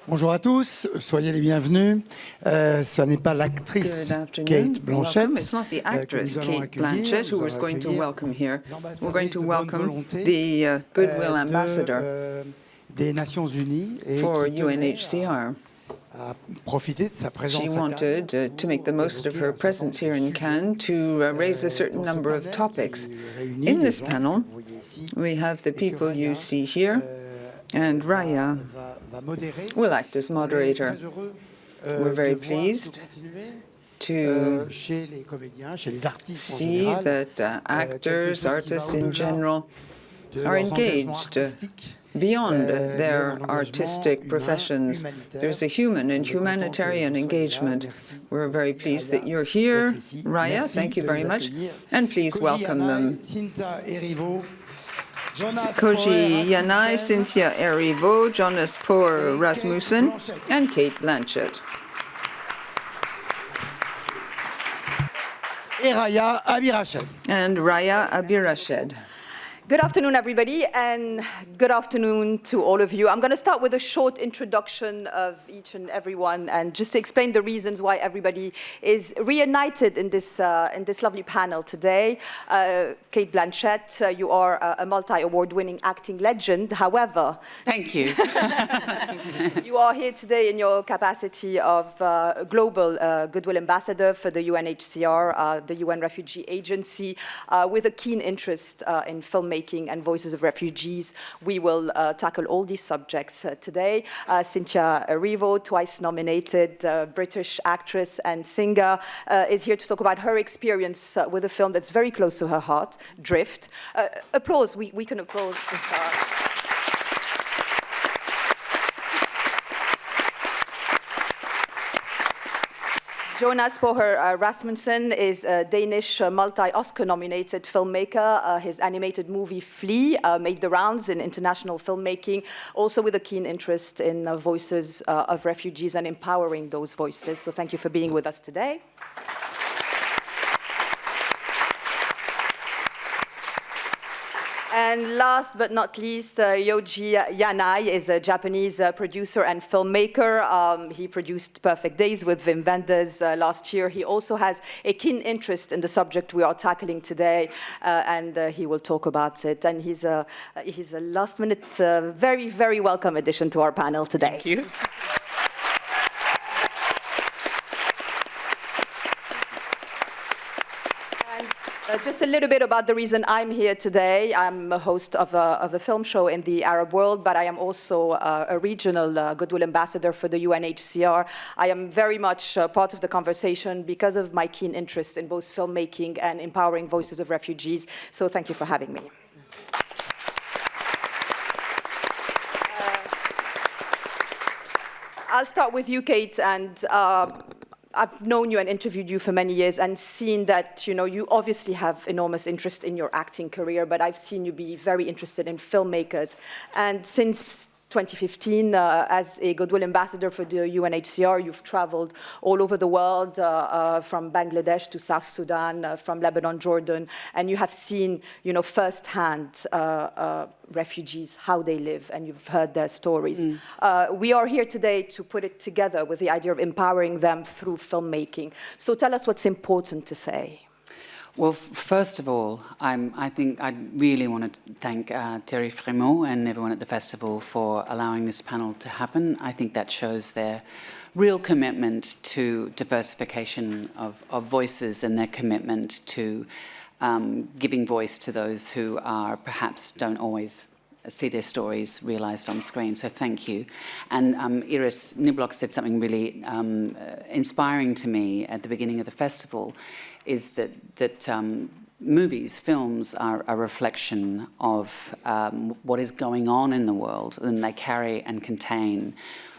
Bonjour à tous, soyez les bienvenus. Ce n'est pas l'actrice Cate Blanchett It's not the actress Cate Blanchett who we're going to welcome here. We're going to welcome the Goodwill Ambassador des Nations Unies for UNHCR. She wanted to make the most of her presence here in Cannes to raise a certain number of topics. In this panel, we have the people you see here, and Raya will act as moderator. We're very pleased to see that actors, artists in general, are engaged beyond their artistic professions. There's a human and humanitarian engagement. We're very pleased that you're here. Raya, thank you very much, and please welcome them. Koji, Yanai, Cynthia Erivo, Jonas, Poher, Rasmussen, and Cate Blanchett. And Raya Abirashed. Good afternoon, everybody, and good afternoon to all of you. I'm going to start with a short introduction of each and every one, and just to explain the reasons why everybody is reunited in this lovely panel today. Cate Blanchett, you are a multi-award-winning acting legend. However, thank you. You are here today in your capacity of global Goodwill Ambassador for the UNHCR, the UN Refugee Agency, with a keen interest in filmmaking and voices of refugees. We will tackle all these subjects today. Cynthia Erivo, twice nominated British actress and singer, is here to talk about her experience with a film that's very close to her heart, Drift. Applause, we can applause to start. Jonas Poher Rasmussen is a Danish multi-Oscar-nominated filmmaker. His animated movie Flee made the rounds in international filmmaking, also with a keen interest in voices of refugees and empowering those voices. So thank you for being with us today. And last but not least, Yanai is a Japanese producer and filmmaker. He produced Perfect Days with Wim Wenders last year. He also has a keen interest in the subject we are tackling today, and he will talk about it. And he's a last-minute, very, very welcome addition to our panel today. Thank you. Just a little bit about the reason I'm here today. I'm a host of a film show in the Arab world, but I am also a regional Goodwill Ambassador for the UNHCR. I am very much part of the conversation because of my keen interest in both filmmaking and empowering voices of refugees. So thank you for having me. I'll start with you, Cate, and I've known you and interviewed you for many years and seen that, you obviously have enormous interest in your acting career, but I've seen you be very interested in filmmakers. And since 2015, as a Goodwill Ambassador for the UNHCR, you've traveled all over the world, from Bangladesh to South Sudan, from Lebanon, Jordan, and you have seen, firsthand refugees, how they live, and you've heard their stories. We are here today to put it together with the idea of empowering them through filmmaking. So tell us what's important to say. Well, first of all, I think I really want to thank Thierry Frémaux and everyone at the festival for allowing this panel to happen. I think that shows their real commitment to diversification of voices and their commitment to giving voice to those who perhaps don't always see their stories realized on screen. So thank you. And Iris Niblock said something really inspiring to me at the beginning of the festival, is that movies, films are a reflection of what is going on in the world, and they carry and contain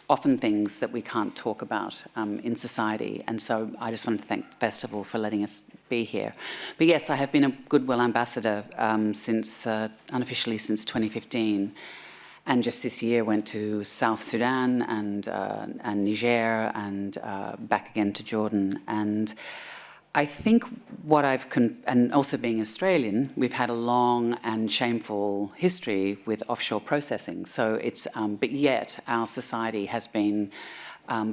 often things that we can't talk about in society. And so I just want to thank the festival for letting us be here. But yes, I have been a Goodwill Ambassador unofficially since 2015. And just this year went to South Sudan and Niger and back again to Jordan. And I think what and also being Australian, we've had a long and shameful history with offshore processing. So it's, but yet our society has been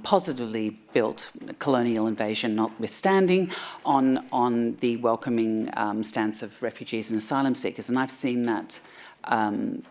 positively built, colonial invasion notwithstanding, on the welcoming stance of refugees and asylum seekers. And I've seen that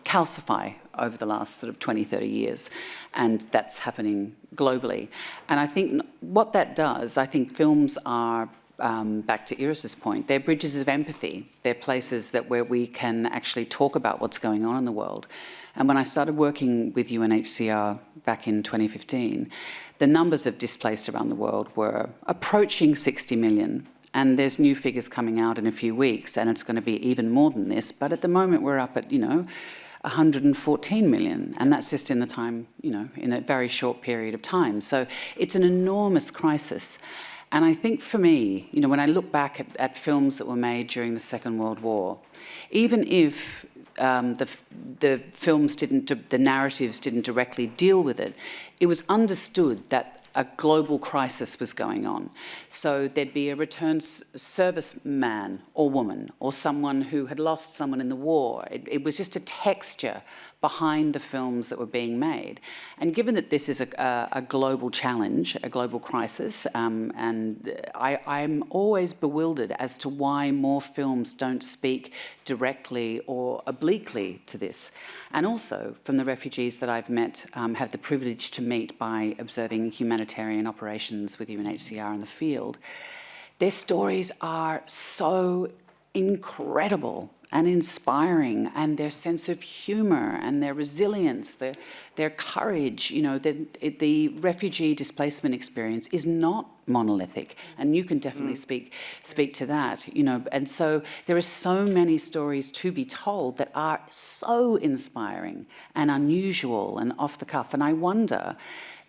calcify over the last sort of 20, 30 years. And that's happening globally. And I think what that does, I think films are, back to Iris's point, they're bridges of empathy. They're places where we can actually talk about what's going on in the world. And when I started working with UNHCR back in 2015, the numbers of displaced around the world were approaching 60 million. And there's new figures coming out in a few weeks, and it's going to be even more than this. But at the moment, we're up at, 114 million, and that's just in the time, in a very short period of time. So it's an enormous crisis. And I think for me, when I look back at films that were made during the Second World War, even if the films the narratives didn't directly deal with it, it was understood that a global crisis was going on. So there'd be a return service man or woman or someone who had lost someone in the war. It was just a texture behind the films that were being made. And given that this is a global challenge, a global crisis, and I'm always bewildered as to why more films don't speak directly or obliquely to this. And also, from the refugees that I've met, had the privilege to meet by observing humanitarian operations with UNHCR in the field, their stories are so incredible and inspiring, and their sense of humour and their resilience, their courage. The refugee displacement experience is not monolithic, and you can definitely speak to that. And so there are so many stories to be told that are so inspiring and unusual and off the cuff. And I wonder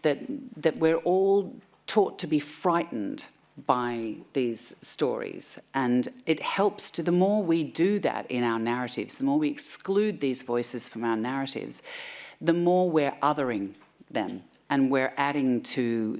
that we're all taught to be frightened by these stories, and it helps the more we do that in our narratives, the more we exclude these voices from our narratives, the more we're othering them, and we're adding to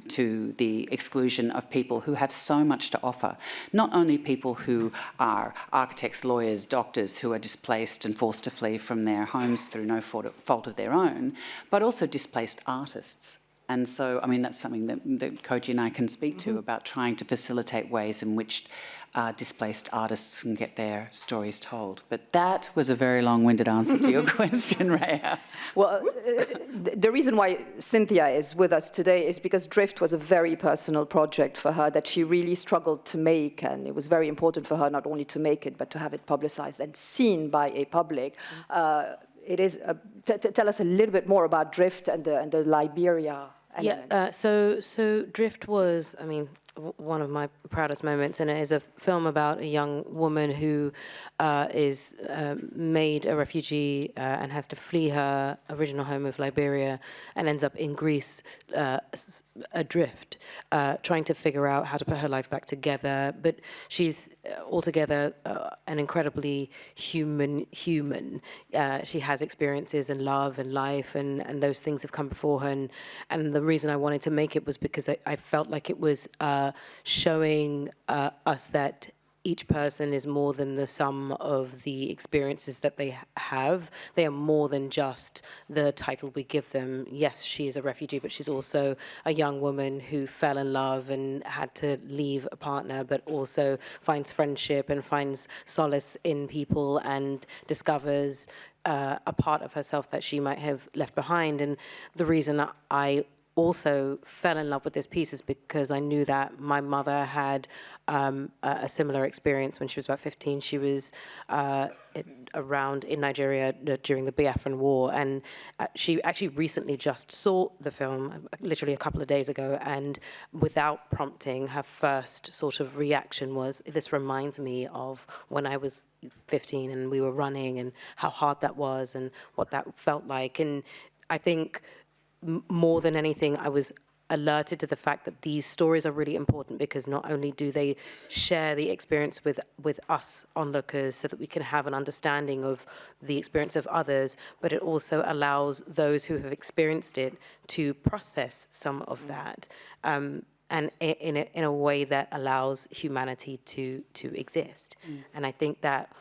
the exclusion of people who have so much to offer. Not only people who are architects, lawyers, doctors who are displaced and forced to flee from their homes through no fault of their own, but also displaced artists. And so, that's something that Koji and I can speak to about trying to facilitate ways in which displaced artists can get their stories told. But that was a very long-winded answer to your question, Raya. Well, the reason why Cynthia is with us today is because Drift was a very personal project for her that she really struggled to make, and it was very important for her not only to make it, but to have it publicized and seen by a public. It is. Tell us a little bit more about Drift and the Liberia element. Yeah. So Drift was, one of my proudest moments, and it is a film about a young woman who is made a refugee and has to flee her original home of Liberia and ends up in Greece adrift, trying to figure out how to put her life back together. But she's altogether an incredibly human. She has experiences in love and life, and those things have come before her. And the reason I wanted to make it was because I felt like it was showing us that each person is more than the sum of the experiences that they have. They are more than just the title we give them. Yes, she is a refugee, but she's also a young woman who fell in love and had to leave a partner, but also finds friendship and finds solace in people and discovers a part of herself that she might have left behind. And the reason I also fell in love with this piece is because I knew that my mother had a similar experience when she was about 15. She was around in Nigeria during the Biafran War, and she actually recently just saw the film, literally a couple of days ago, and without prompting, her first sort of reaction was, this reminds me of when I was 15 and we were running and how hard that was and what that felt like. And I think more than anything, I was alerted to the fact that these stories are really important because not only do they share the experience with us onlookers so that we can have an understanding of the experience of others, but it also allows those who have experienced it to process some of that. And and in a way that allows humanity to exist. And I think that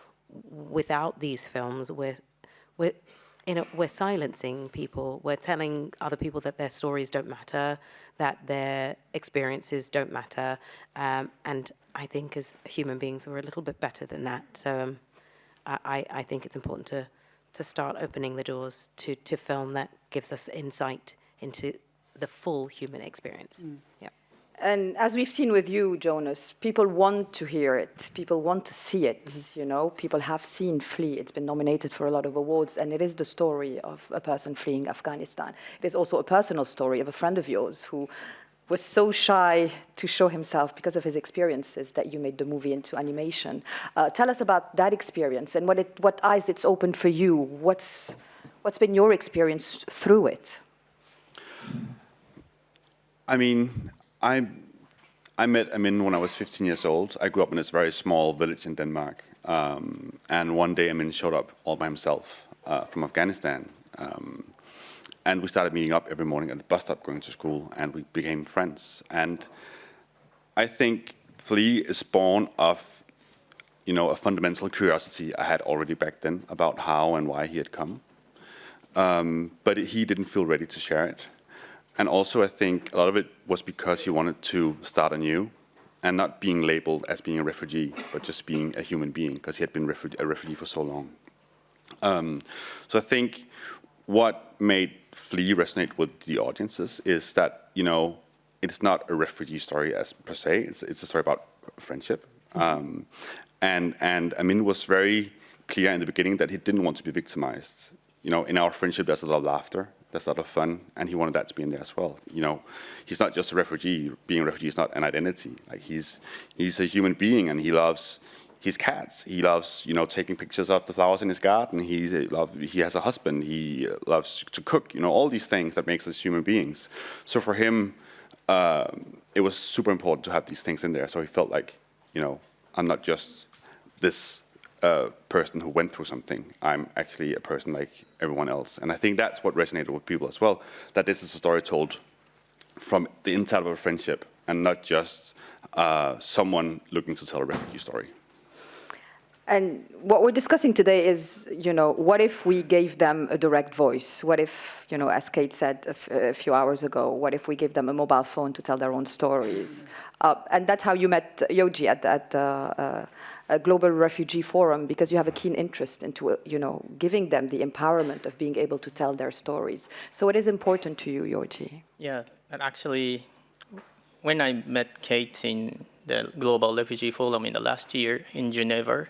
without these films, we're silencing people. We're telling other people that their stories don't matter, that their experiences don't matter. And I think as human beings, we're a little bit better than that. So I think it's important to start opening the doors to film that gives us insight into the full human experience. Yeah. And as we've seen with you, Jonas, people want to hear it. People want to see it, you know. People have seen Flee. It's been nominated for a lot of awards, and it is the story of a person fleeing Afghanistan. It is also a personal story of a friend of yours who was so shy to show himself because of his experiences that you made the movie into animation. Tell us about that experience and what eyes it's opened for you. What's been your experience through it? I mean, I met Amin when I was 15 years old. I grew up in this very small village in Denmark. And one day Amin showed up all by himself from Afghanistan. And we started meeting up every morning at the bus stop going to school, and we became friends. And I think Flee is born of, you know, a fundamental curiosity I had already back then about how and why he had come. But he didn't feel ready to share it. And also I think a lot of it was because he wanted to start anew and not being labeled as being a refugee, but just being a human being, because he had been a refugee for so long. So I think what made Flee resonate with the audiences is that, you know, it's not a refugee story as per se. It's a story about friendship. And Amin was very clear in the beginning that he didn't want to be victimized. You know, in our friendship, there's a lot of laughter, there's a lot of fun, and he wanted that to be in there as well. You know, he's not just a refugee. Being a refugee is not an identity. Like he's a human being, and he loves his cats. He loves, you know, taking pictures of the flowers in his garden. He has a husband. He loves to cook. You know, all these things that makes us human beings. So for him, it was super important to have these things in there. So he felt like, you know, I'm not just this person who went through something. I'm actually a person like everyone else. And I think that's what resonated with people as well, that this is a story told from the inside of a friendship and not just someone looking to tell a refugee story. And what we're discussing today is, you know, what if we gave them a direct voice? What if, you know, as Cate said a few hours ago, what if we gave them a mobile phone to tell their own stories? And that's how you met Yoji at a Global Refugee Forum, because you have a keen interest into, you know, giving them the empowerment of being able to tell their stories. So it is important to you, Yoji. Yeah, and actually, when I met Cate in the Global Refugee Forum in the last year in Geneva,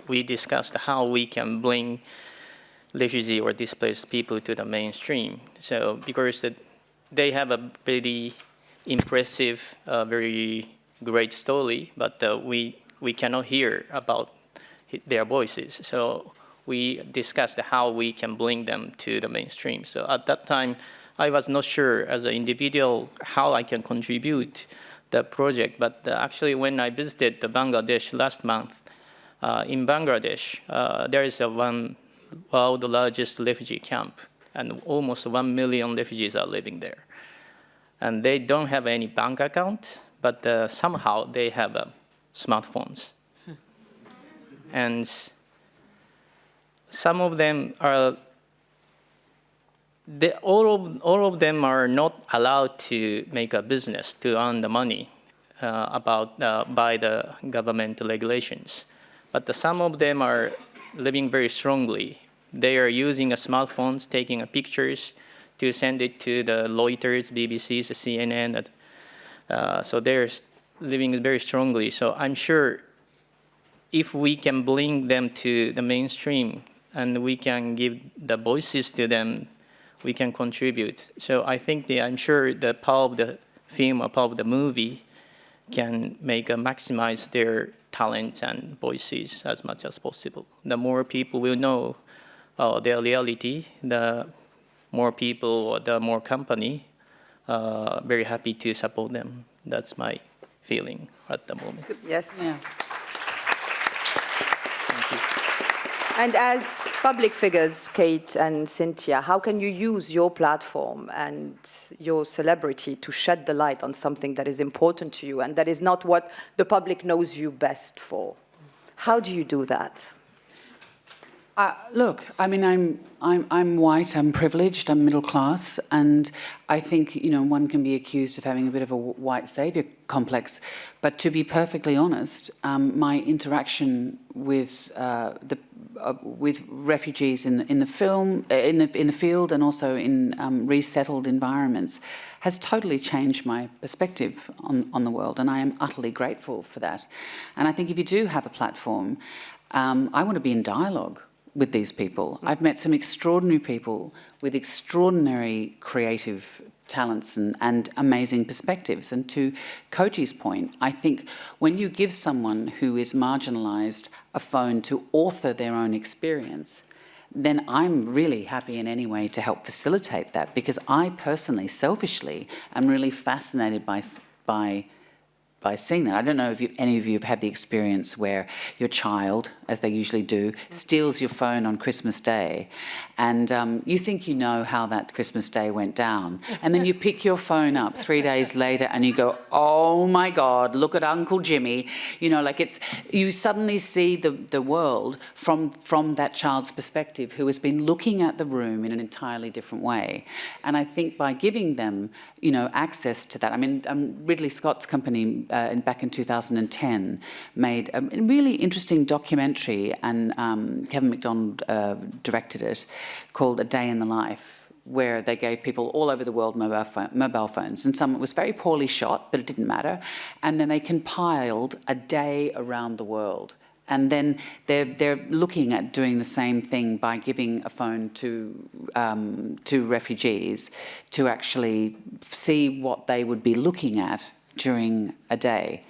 we discussed how we can bring refugee or displaced people to the mainstream. So because they have a very impressive, very great story, but we cannot hear about their voices. So we discussed how we can bring them to the mainstream. So at that time, I was not sure as an individual how I can contribute the project, but actually when I visited Bangladesh last month, in Bangladesh, there is one world's largest refugee camp, and almost 1 million refugees are living there. And they don't have any bank account, but somehow they have smartphones. And some of them are, all of them are not allowed to make a business to earn the money by the government regulations. But some of them are living very strongly. They are using smartphones, taking pictures to send it to the Reuters, BBC, CNN. So they're living very strongly. So I'm sure if we can bring them to the mainstream and we can give the voices to them, we can contribute. So I think I'm sure the power of the film, or power of the movie, can maximize their talent and voices as much as possible. The more people will know their reality, the more people or the more company very happy to support them. That's my feeling at the moment. Yes. Yeah. Thank you. And as public figures, Cate and Cynthia, how can you use your platform and your celebrity to shed the light on something that is important to you and that is not what the public knows you best for? How do you do that? Look, I mean, I'm white, I'm privileged, I'm middle class, and I think, you know, one can be accused of having a bit of a white saviour complex. But to be perfectly honest, my interaction with with refugees in the film, in the field, and also in resettled environments, has totally changed my perspective on the world, and I am utterly grateful for that. And I think if you do have a platform, I want to be in dialogue with these people. I've met some extraordinary people with extraordinary creative talents and amazing perspectives. And to Koji's point, I think when you give someone who is marginalised a phone to author their own experience, then I'm really happy in any way to help facilitate that, because I personally, selfishly, am really fascinated by seeing that. I don't know if any of you have had the experience where your child, as they usually do, steals your phone on Christmas Day, and you think you know how that Christmas Day went down, and then you pick your phone up 3 days later and you go, oh my God, look at Uncle Jimmy. You know, like you suddenly see the world from that child's perspective, who has been looking at the room in an entirely different way. And I think by giving them, you know, access to that, I mean, Ridley Scott's company back in 2010 made a really interesting documentary, and Kevin MacDonald directed it, called A Day in the Life, where they gave people all over the world mobile phones, and some was very poorly shot, but it didn't matter. And then they compiled a day around the world. And then they're looking at doing the same thing by giving a phone to refugees to actually see what they would be looking at during a day.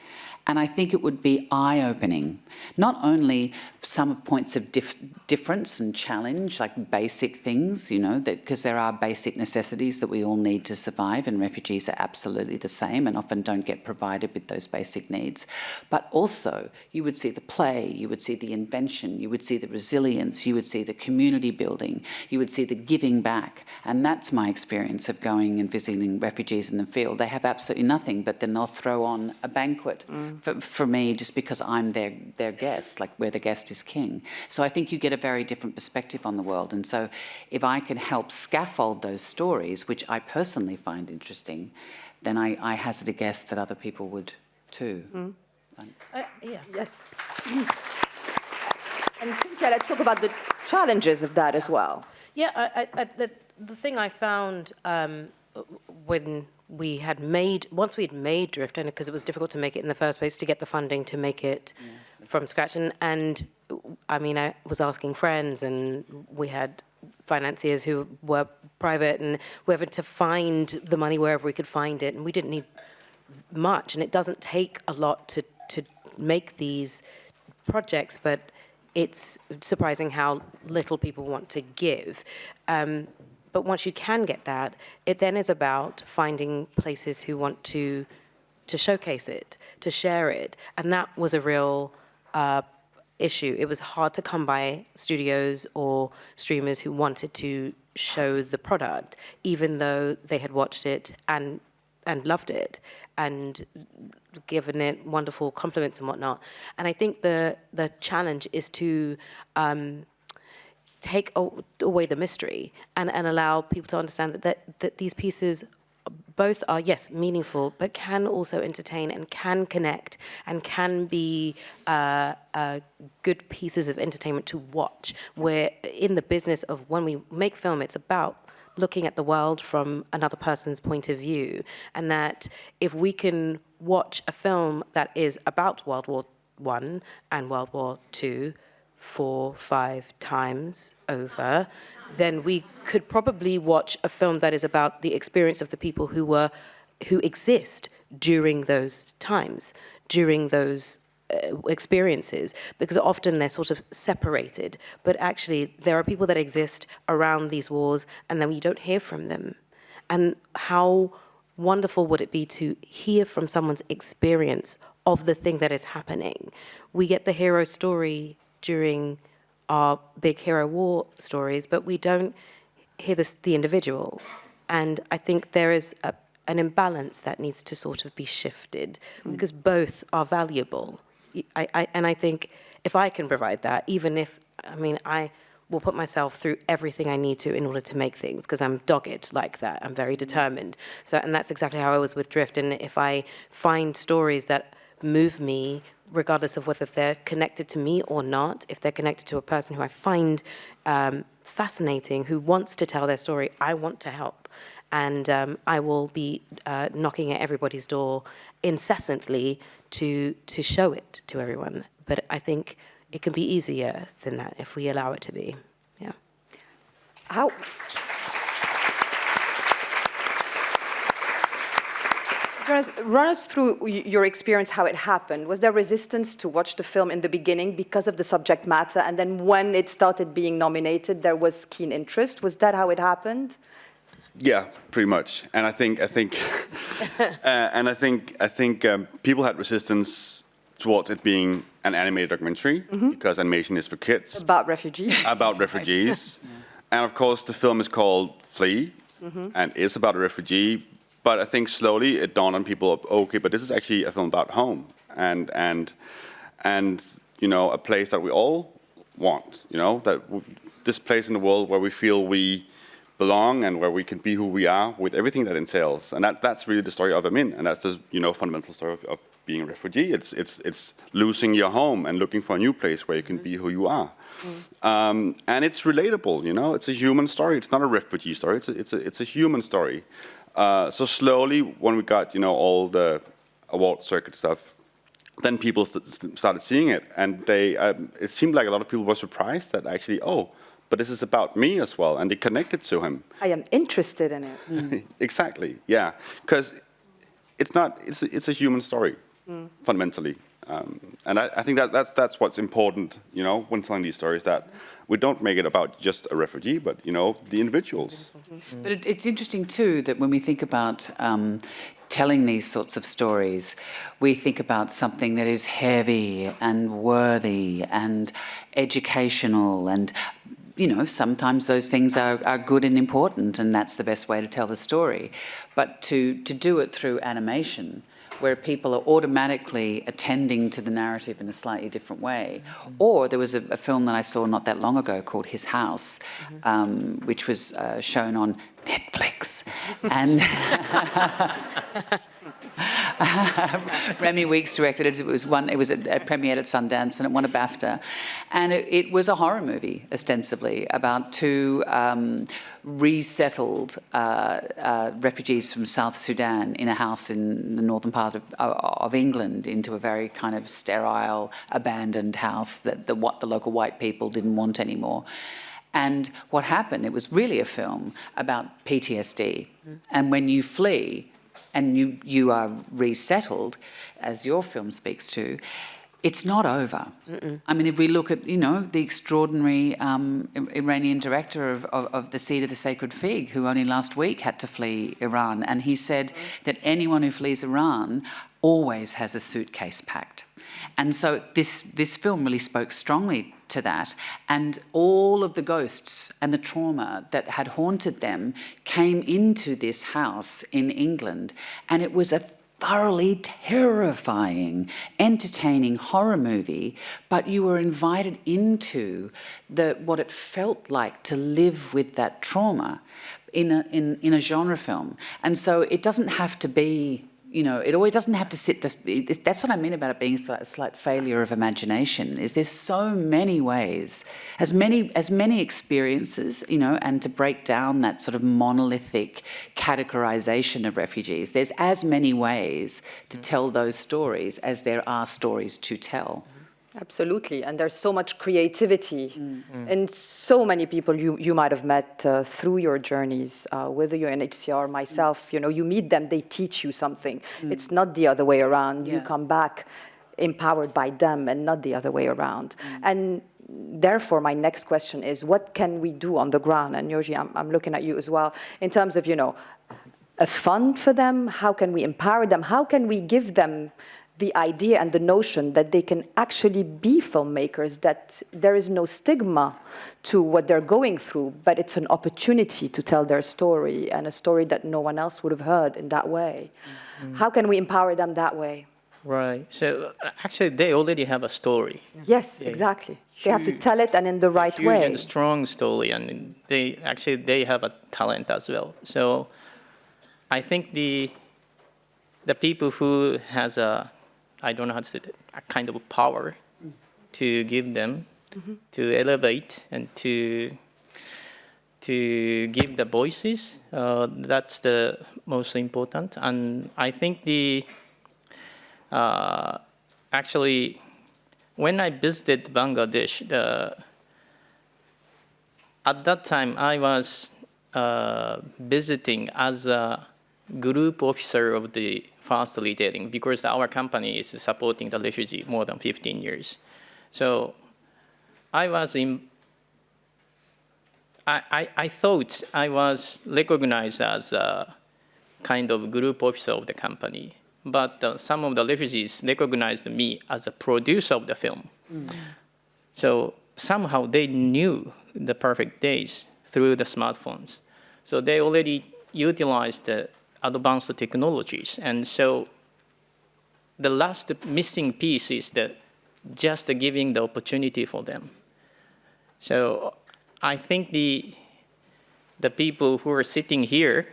And I think it would be eye-opening, not only some points of difference and challenge, like basic things, you know, because there are basic necessities that we all need to survive, and refugees are absolutely the same and often don't get provided with those basic needs. But also, you would see the play, you would see the invention, you would see the resilience, you would see the community building, you would see the giving back. And that's my experience of going and visiting refugees in the field. They have absolutely nothing, but then they'll throw on a banquet for me, just because I'm their guest, like where the guest is king. So I think you get a very different perspective on the world. And so if I can help scaffold those stories, which I personally find interesting, then I hazard a guess that other people would too. Yeah. Yes. And Cynthia, let's talk about the challenges of that as well. Yeah, the thing I found when once we had made Drift, and because it was difficult to make it in the first place, to get the funding to make it from scratch. And I mean, I was asking friends, and we had financiers who were private, and whoever, to find the money wherever we could find it. And we didn't need much, and it doesn't take a lot to make these projects, but it's surprising how little people want to give. But once you can get that, it then is about finding places who want to showcase it, to share it. And that was a real issue. It was hard to come by studios or streamers who wanted to show the product, even though they had watched it and loved it and given it wonderful compliments and whatnot. And I think the challenge is to take away the mystery and allow people to understand that these pieces both are, yes, meaningful, but can also entertain and can connect and can be good pieces of entertainment to watch. We're in the business of, when we make film, it's about looking at the world from another person's point of view, and that if we can watch a film that is about World War I and World War II 4, 5 times over, then we could probably watch a film that is about the experience of the people who exist during those times, during those experiences, because often they're sort of separated, but actually there are people that exist around these wars and then we don't hear from them. And how wonderful would it be to hear from someone's experience of the thing that is happening? We get the hero story during our big hero war stories, but we don't hear the individual. And I think there is an imbalance that needs to sort of be shifted, because both are valuable. And I think if I can provide that, even if, I will put myself through everything I need to in order to make things, because I'm dogged like that. I'm very determined. And that's exactly how I was with Drift. And if I find stories that move me, regardless of whether they're connected to me or not, if they're connected to a person who I find fascinating, who wants to tell their story, I want to help. And I will be knocking at everybody's door incessantly to show it to everyone. But I think it can be easier than that if we allow it to be. Yeah. How? Jonas, run us through your experience, how it happened. Was there resistance to watch the film in the beginning because of the subject matter, and then when it started being nominated, there was keen interest? Was that how it happened? Yeah, pretty much. And I think, people had resistance towards it being an animated documentary, because animation is for kids. About refugees. About refugees. And of course, the film is called Flee, and is about a refugee. But I think slowly it dawned on people, okay, but this is actually a film about home, and a place that we all want. This place in the world where we feel we belong and where we can be who we are with everything that entails. And that's really the story of Amin, and that's the fundamental story of being a refugee. It's losing your home and looking for a new place where you can be who you are. And it's relatable. It's a human story. It's not a refugee story. It's a human story. So slowly, when we got all the award circuit stuff, then people started seeing it, and it seemed like a lot of people were surprised that actually, but this is about me as well, and they connected to him. I am interested in it. Exactly, yeah, because it's a human story, fundamentally. And I think that's what's important, when telling these stories, that we don't make it about just a refugee, but, the individuals. But it's interesting, too, that when we think about telling these sorts of stories, we think about something that is heavy and worthy and educational, and sometimes those things are good and important, and that's the best way to tell the story. But to do it through animation, where people are automatically attending to the narrative in a slightly different way. Or there was a film that I saw not that long ago called His House, which was shown on Netflix. And Remy Weeks directed it. It was premiered at Sundance, and it won a BAFTA. And it was a horror movie, ostensibly, about two resettled refugees from South Sudan in a house in the northern part of England, into a very kind of sterile, abandoned house that what the local white people didn't want anymore. And what happened, it was really a film about PTSD. And when you flee and you are resettled, as your film speaks to, it's not over. I mean, if we look at, the extraordinary Iranian director of The Seed of the Sacred Fig, who only last week had to flee Iran, and he said that anyone who flees Iran always has a suitcase packed. And so this film really spoke strongly to that, and all of the ghosts and the trauma that had haunted them came into this house in England, and it was a thoroughly terrifying, entertaining horror movie, but you were invited into what it felt like to live with that trauma in a genre film. And so it doesn't have to be, it always doesn't have to sit. That's what I mean about it being a slight failure of imagination. Is there's so many ways, as many experiences, and to break down that sort of monolithic categorization of refugees. There's as many ways to tell those stories as there are stories to tell. Absolutely, and there's so much creativity and so many people you might have met through your journeys, whether you're in HCR, myself, you meet them, they teach you something. It's not the other way around. You come back empowered by them and not the other way around. And therefore, my next question is, what can we do on the ground? And Yoji, I'm looking at you as well, in terms of, a fund for them. How can we empower them? How can we give them the idea and the notion that they can actually be filmmakers, that there is no stigma to what they're going through, but it's an opportunity to tell their story, and a story that no one else would have heard in that way. How can we empower them that way? Right. So actually, they already have a story. Yes, exactly. They have to tell it, and in the right Huge way. and strong story, and they have a talent as well. So I think the people who has a, I don't know how to say it, a kind of power to give them, to elevate and to give the voices, that's the most important. And I think actually, when I visited Bangladesh, at that time I was visiting as a group officer of the first retailing, because our company is supporting the refugee more than 15 years. So I was I thought I was recognized as a kind of group officer of the company. But some of the refugees recognized me as a producer of the film. So somehow they knew the perfect days through the smartphones. So they already utilized the advanced technologies. And so the last missing piece is just giving the opportunity for them. So I think the people who are sitting here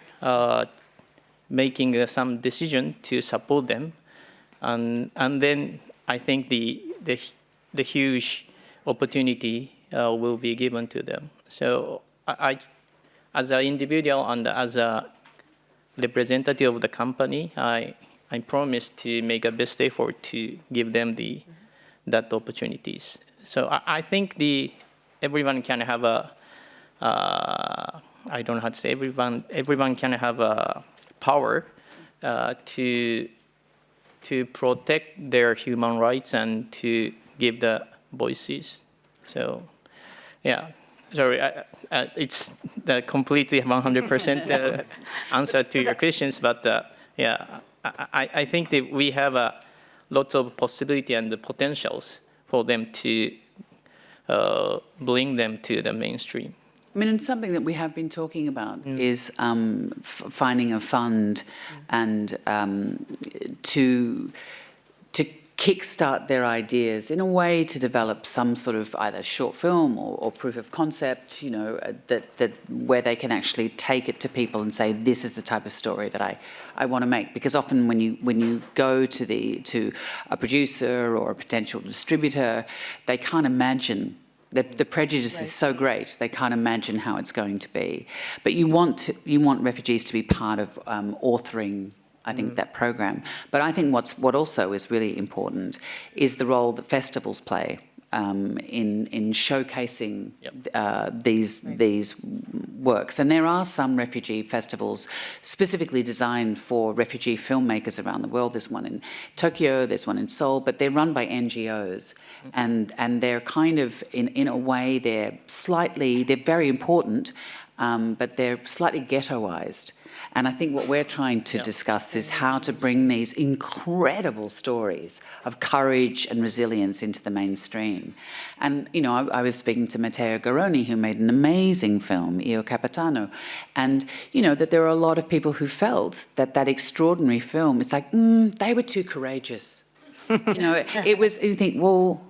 making some decision to support them, and then I think the huge opportunity will be given to them. So I as an individual and as a representative of the company, I promise to make a best effort to give them that opportunities. So I think everyone can have a I don't know how to say, everyone can have a power to protect their human rights and to give the voices. So, yeah, sorry, it's the completely 100% answer to your questions, but yeah, I think that we have lots of possibility and the potentials for them to bring them to the mainstream. I mean, and something that we have been talking about is finding a fund and to kickstart their ideas in a way to develop some sort of either short film or proof of concept, you know, that where they can actually take it to people and say, this is the type of story that I want to make. Because often when you go to a producer or a potential distributor, they can't imagine. The prejudice is so great, they can't imagine how it's going to be. But you want refugees to be part of authoring, I think, that program. But I think what also is really important is the role that festivals play in showcasing these works. And there are some refugee festivals specifically designed for refugee filmmakers around the world. There's one in Tokyo, there's one in Seoul, but they're run by NGOs. And they're kind of, in a way, they're very important, but they're slightly ghettoized. And I think what we're trying to discuss is how to bring these incredible stories of courage and resilience into the mainstream. And, you know, I was speaking to Matteo Garroni, who made an amazing film, Io Capitano, and, you know, that there are a lot of people who felt that extraordinary film, it's like, they were too courageous. You know, it was, you think, well,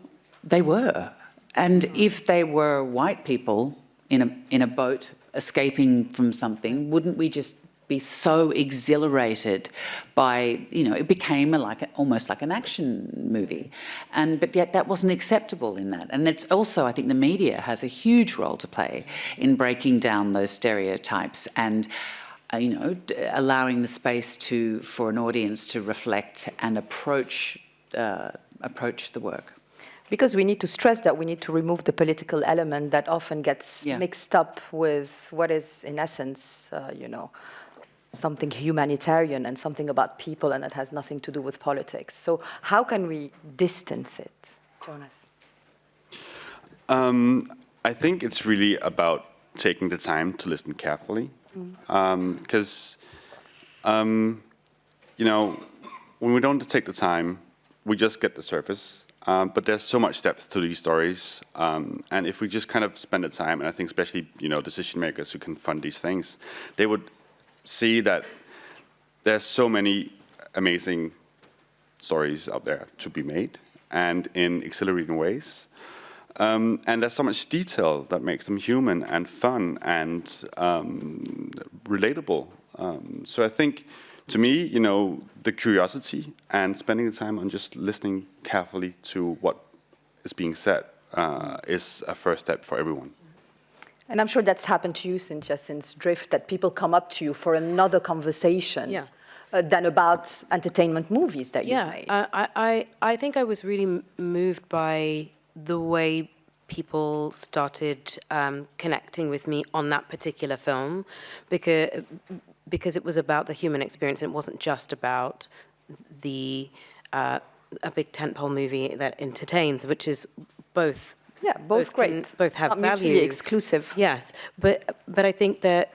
they were. And if they were white people in a boat escaping from something, wouldn't we just be so exhilarated by, you know, it became almost like an action movie. But yet that wasn't acceptable in that. And it's also, I think the media has a huge role to play in breaking down those stereotypes and, you know, allowing the space for an audience to reflect and approach the work. Because we need to stress that we need to remove the political element that often gets mixed up with what is, in essence, you know, something humanitarian and something about people, and that has nothing to do with politics. So how can we distance it, Jonas? I think it's really about taking the time to listen carefully. Because, you know, when we don't take the time we just get the surface. But there's so much depth to these stories, and if we just kind of spend the time, and I think especially decision makers who can fund these things, they would see that there's so many amazing stories out there to be made, and in exhilarating ways, and there's so much detail that makes them human and fun and relatable. So I think, to me, the curiosity and spending the time on just listening carefully to what is being said is a first step for everyone. And I'm sure that's happened to you, Cynthia, since Drift, that people come up to you for another conversation than about entertainment movies that you made. I think I was really moved by the way people started connecting with me on that particular film, because it was about the human experience, and it wasn't just about a big tentpole movie that entertains, which is both. Yeah, both great. Both have not value. mutually exclusive. Yes, but I think that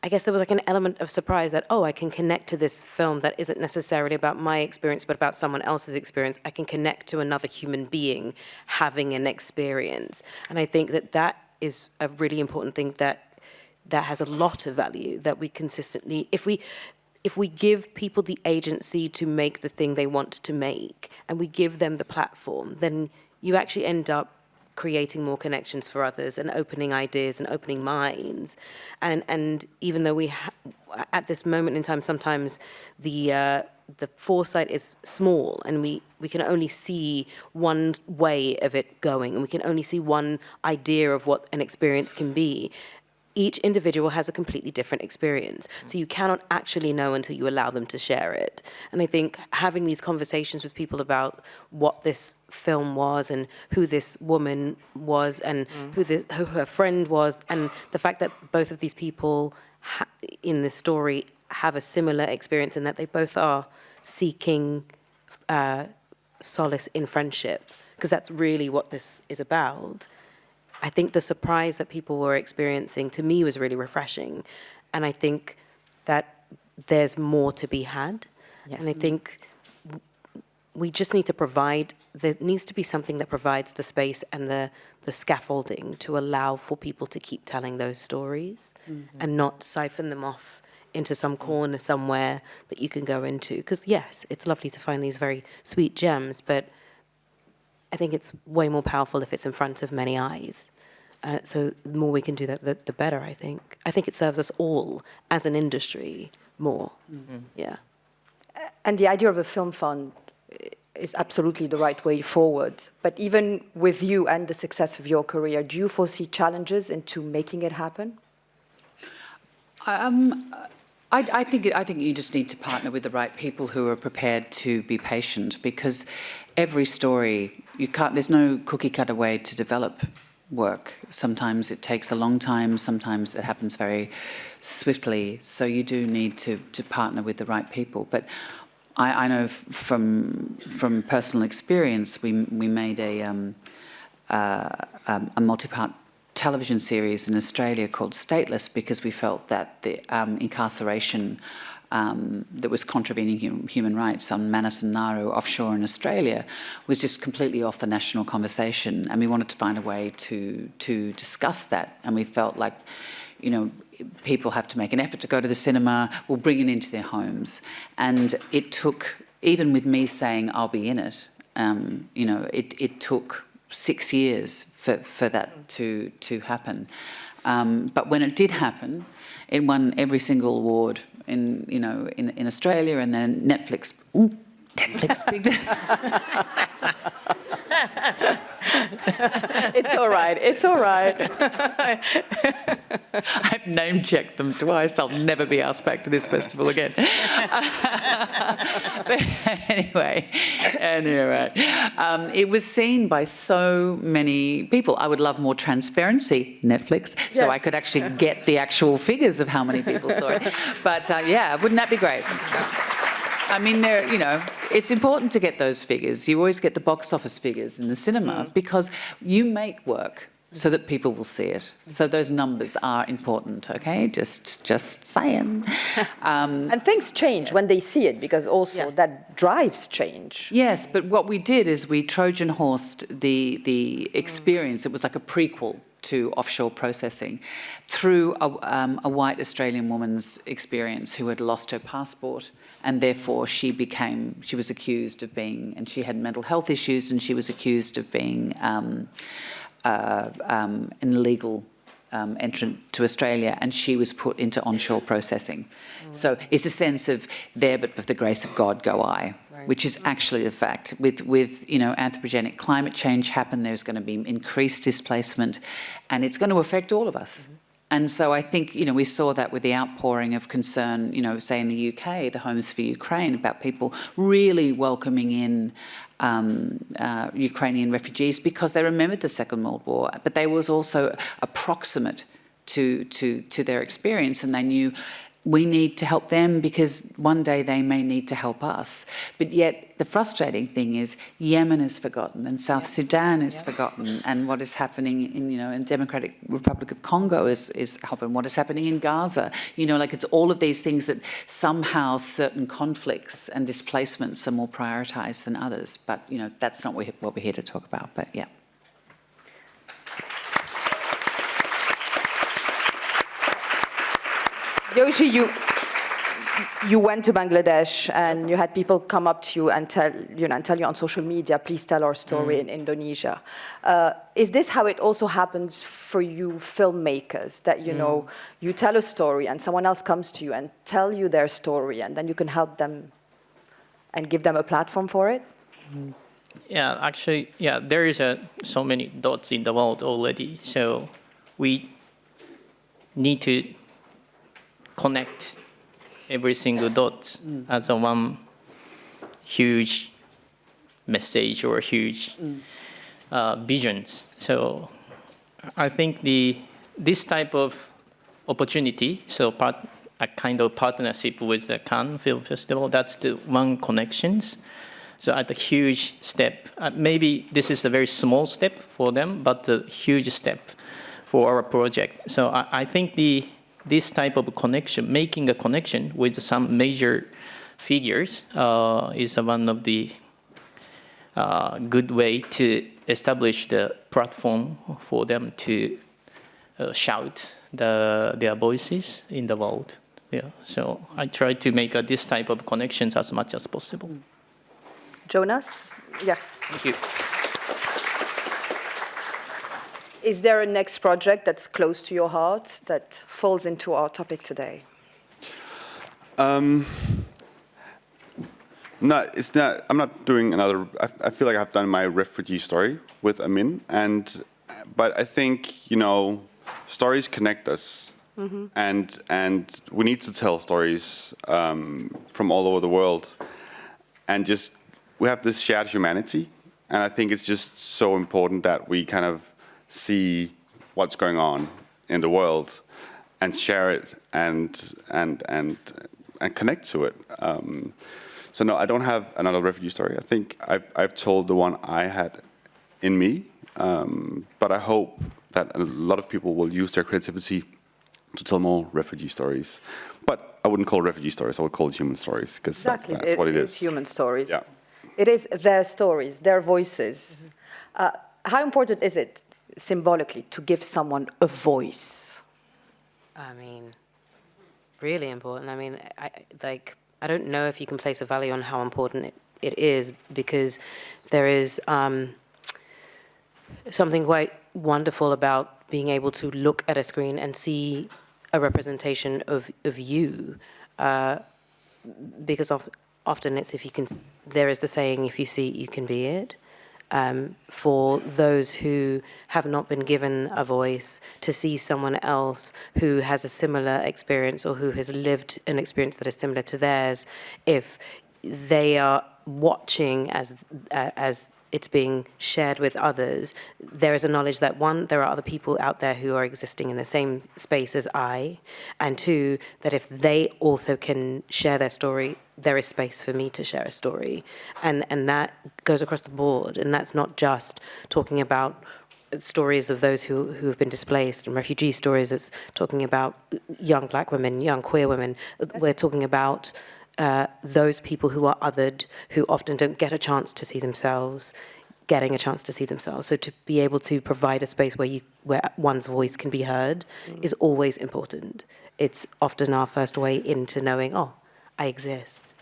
I guess there was like an element of surprise that, I can connect to this film that isn't necessarily about my experience, but about someone else's experience. I can connect to another human being having an experience. And I think that is a really important thing that has a lot of value, that we consistently, if we give people the agency to make the thing they want to make, and we give them the platform, then you actually end up creating more connections for others and opening ideas and opening minds. And even though at this moment in time, sometimes the foresight is small, and we can only see one way of it going, and we can only see one idea of what an experience can be. Each individual has a completely different experience. So you cannot actually know until you allow them to share it. And I think having these conversations with people about what this film was and who this woman was and who her friend was, and the fact that both of these people in this story have a similar experience, and that they both are seeking solace in friendship, because that's really what this is about. I think the surprise that people were experiencing, to me, was really refreshing. And I think that there's more to be had. Yes. And I think we just need to there needs to be something that provides the space and the scaffolding to allow for people to keep telling those stories and not siphon them off into some corner somewhere that you can go into. Because, yes, it's lovely to find these very sweet gems, but I think it's way more powerful if it's in front of many eyes. So the more we can do that, the better, I think. I think it serves us all as an industry more. Yeah. And the idea of a film fund is absolutely the right way forward. But even with you and the success of your career, do you foresee challenges into making it happen? I think you just need to partner with the right people who are prepared to be patient, because every story, there's no cookie cutter way to develop work. Sometimes it takes a long time, sometimes it happens very swiftly, so you do need to partner with the right people. But I know from personal experience, we made a multi-part television series in Australia called Stateless, because we felt that the incarceration that was contravening human rights on Manus and Nauru offshore in Australia was just completely off the national conversation, and we wanted to find a way to discuss that. And we felt like, people have to make an effort to go to the cinema, we'll bring it into their homes. And it took, even with me saying I'll be in it, it took 6 years for that to happen. But when it did happen, it won every single award in Australia, and then Netflix picked it. It's all right. It's all right. I've name-checked them twice. I'll never be asked back to this festival again. But anyway, it was seen by so many people. I would love more transparency, Netflix, so I could actually get the actual figures of how many people saw it. But wouldn't that be great? I mean, it's important to get those figures. You always get the box office figures in the cinema because you make work. so that people will see it. So those numbers are important, okay? Just saying. And things change when they see it, because also that drives change. Yes, but what we did is we Trojan horsed the experience. It was like a prequel to offshore processing through a white Australian woman's experience who had lost her passport, and therefore she was accused of being, and she had mental health issues, and she was accused of being an illegal entrant to Australia, and she was put into onshore processing. So it's a sense of there, but with the grace of God go I, which is actually the fact. With anthropogenic climate change happen, there's going to be increased displacement, and it's going to affect all of us. And so I think, we saw that with the outpouring of concern, say in the UK, the Homes for Ukraine, about people really welcoming in Ukrainian refugees because they remembered the Second World War, but they was also approximate to their experience, and they knew we need to help them because one day they may need to help us. But yet the frustrating thing is Yemen is forgotten, and South Sudan is forgotten, and what is happening in Democratic Republic of Congo is helping. What is happening in Gaza? It's all of these things that somehow certain conflicts and displacements are more prioritised than others. But that's not what we're here to talk about. But yeah. Yoshi, you went to Bangladesh and you had people come up to you and tell you on social media, please tell our story in Indonesia. Is this how it also happens for you filmmakers, that you tell a story and someone else comes to you and tell you their story, and then you can help them and give them a platform for it? Yeah, actually, there is so many dots in the world already, so we need to connect every single dot as a one huge message or huge visions. So I think this type of opportunity, a kind of partnership with the Cannes Film Festival, that's the one connections. So at a huge step, maybe this is a very small step for them, but a huge step for our project. So I think this type of connection, making a connection with some major figures, is one of the good way to establish the platform for them to shout their voices in the world. Yeah. So I try to make this type of connections as much as possible. Jonas? Yeah. Thank you. Is there a next project that's close to your heart that falls into our topic today? No, it's not. I'm not doing another. I feel like I've done my refugee story with Amin, but I think stories connect us, and we need to tell stories from all over the world, and we have this shared humanity, and I think it's just so important that we kind of see what's going on in the world and share it and connect to it. So no, I don't have another refugee story. I think I've told the one I had in me, but I hope that a lot of people will use their creativity to tell more refugee stories. But I wouldn't call it refugee stories, I would call it human stories, because that's what it is. It's human stories. Yeah. It is their stories, their voices. How important is it, symbolically, to give someone a voice? I mean, really important. I mean, I don't know if you can place a value on how important it is, because there is something quite wonderful about being able to look at a screen and see a representation of you, because often it's there is the saying, if you see it, you can be it. For those who have not been given a voice, to see someone else who has a similar experience or who has lived an experience that is similar to theirs, if they are watching as it's being shared with others, there is a knowledge that, one, there are other people out there who are existing in the same space as I, and two, that if they also can share their story, there is space for me to share a story. And that goes across the board, and that's not just talking about stories of those who have been displaced, and refugee stories. It's talking about young black women, young queer women. We're talking about those people who are othered, who often don't get a chance to see themselves, getting a chance to see themselves. So to be able to provide a space where one's voice can be heard is always important. It's often our first way into knowing, oh, I exist.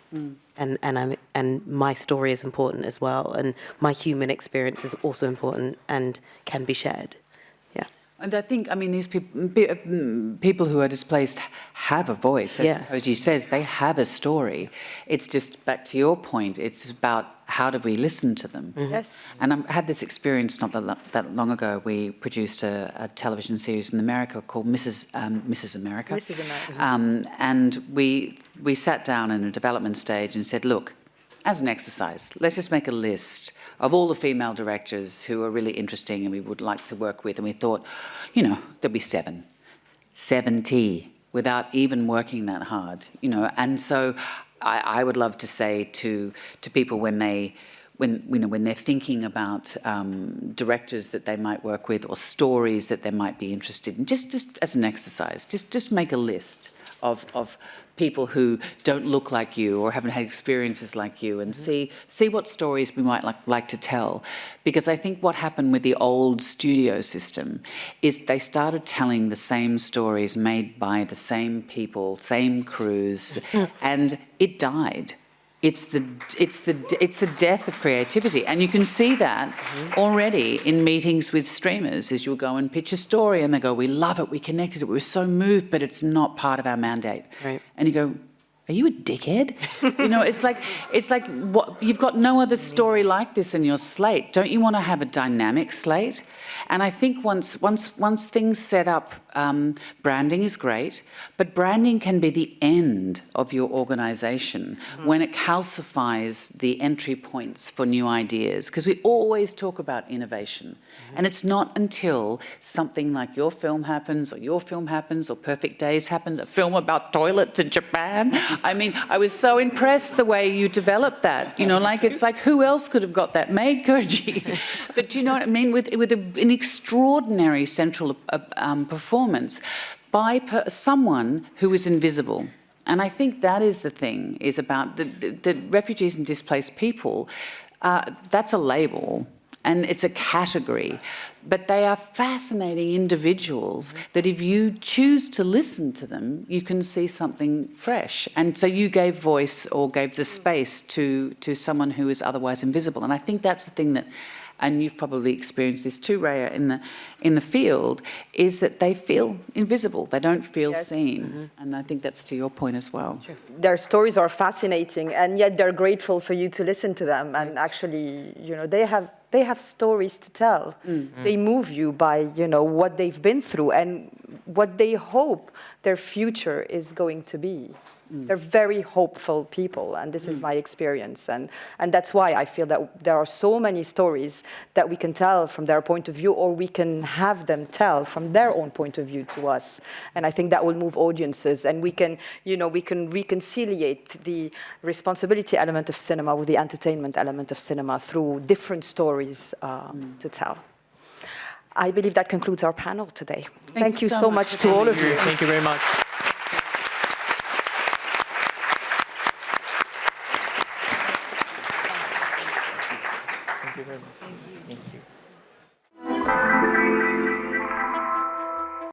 And my story is important as well, and my human experience is also important and can be shared. Yeah. And I think, I mean, these people who are displaced have a voice. As Koji says, they have a story. It's just, back to your point, it's about how do we listen to them? Yes. And I had this experience not that long ago. We produced a television series in America called Mrs. America. Mrs. America. And we sat down in a development stage and said, look, as an exercise, let's just make a list of all the female directors who are really interesting and we would like to work with. And we thought, you know, there'll be 70, without even working that hard, you know. And so I would love to say to people when they're thinking about directors that they might work with or stories that they might be interested in, just as an exercise, just make a list of people who don't look like you or haven't had experiences like you, and see what stories we might like to tell. Because I think what happened with the old studio system is they started telling the same stories made by the same people, same crews, and it died. It's the death of creativity, and you can see that already in meetings with streamers. As you'll go and pitch a story, and they go, "We love it, we connected it, we were so moved, but it's not part of our mandate." Right. And you go, "Are you a dickhead?" You know, it's like what, you've got no other story like this in your slate. Don't you want to have a dynamic slate? And I think once things set up, branding is great, but branding can be the end of your organisation when it calcifies the entry points for new ideas. Because we always talk about innovation, and it's not until something like your film happens, or Perfect Days happens, a film about toilets in Japan. I mean, I was so impressed the way you developed that. You know, like, it's like, who else could have got that made, Koji? But do you know what I mean? With an extraordinary central performance by someone who is invisible. And I think that is the thing, is about the refugees and displaced people. That's a label. And it's a category, but they are fascinating individuals that if you choose to listen to them, you can see something fresh. And so you gave voice, or gave the space to someone who is otherwise invisible. And I think that's the thing that, and you've probably experienced this too, Raya, in the field, is that they feel invisible. They don't feel seen. And I think that's to your point as well. Sure. Their stories are fascinating, and yet they're grateful for you to listen to them. And actually, you know, they have stories to tell. They move you by, you know, what they've been through and what they hope their future is going to be. They're very hopeful people, and this is my experience. And that's why I feel that there are so many stories that we can tell from their point of view, or we can have them tell from their own point of view to us. And I think that will move audiences, and we can, you know, we can reconciliate the responsibility element of cinema with the entertainment element of cinema through different stories to tell. I believe that concludes our panel today. Thank you so much to all of you. Thank you very much. Thank you very much. Thank you.